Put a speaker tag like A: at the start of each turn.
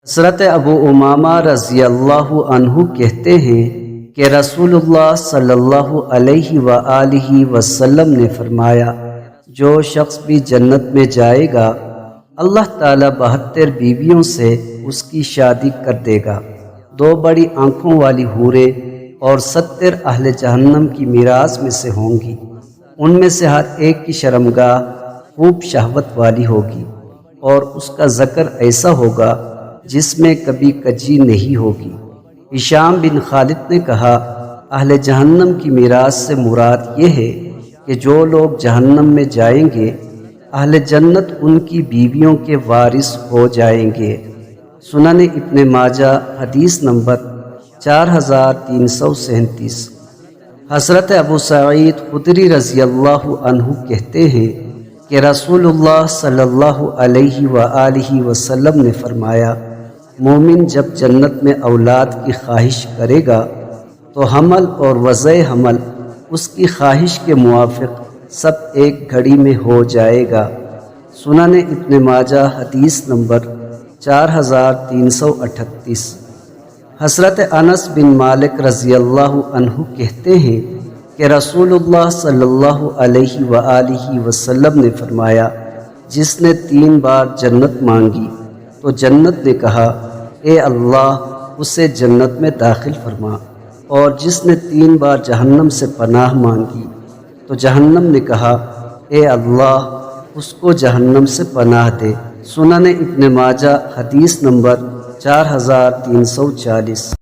A: حضرت ابو امامہ رضی اللہ عنہ کہتے ہیں کہ رسول اللہ صلی اللہ علیہ وآلہ وسلم نے فرمایا، جو شخص بھی جنت میں جائے گا اللہ تعالیٰ 72 بیویوں سے اس کی شادی کر دے گا، 2 بڑی آنکھوں والی حوریں اور 70 اہل جہنم کی میراث میں سے ہوں گی، ان میں سے ہر ایک کی شرمگاہ خوب شہوت والی ہوگی اور اس کا ذکر ایسا ہوگا جس میں کبھی کجی نہیں ہوگی۔ ہشام بن خالد نے کہا، اہل جہنم کی میراث سے مراد یہ ہے کہ جو لوگ جہنم میں جائیں گے اہل جنت ان کی بیویوں کے وارث ہو جائیں گے۔ سنن ابن ماجہ حدیث نمبر 4337۔ حضرت ابو سعید خدری رضی اللہ عنہ کہتے ہیں کہ رسول اللہ صلی اللہ علیہ وآلہ وسلم نے فرمایا، مومن جب جنت میں اولاد کی خواہش کرے گا تو حمل اور وضع حمل اس کی خواہش کے موافق سب ایک گھڑی میں ہو جائے گا۔ سنن ابن ماجہ حدیث نمبر 4338۔ حضرت انس بن مالک رضی اللہ عنہ کہتے ہیں کہ رسول اللہ صلی اللہ علیہ وآلہ وسلم نے فرمایا، جس نے 3 بار جنت مانگی تو جنت نے کہا، اے اللہ اسے جنت میں داخل فرما، اور جس نے 3 بار جہنم سے پناہ مانگی تو جہنم نے کہا، اے اللہ اس کو جہنم سے پناہ دے۔ سنن ابن ماجہ حدیث نمبر 4340۔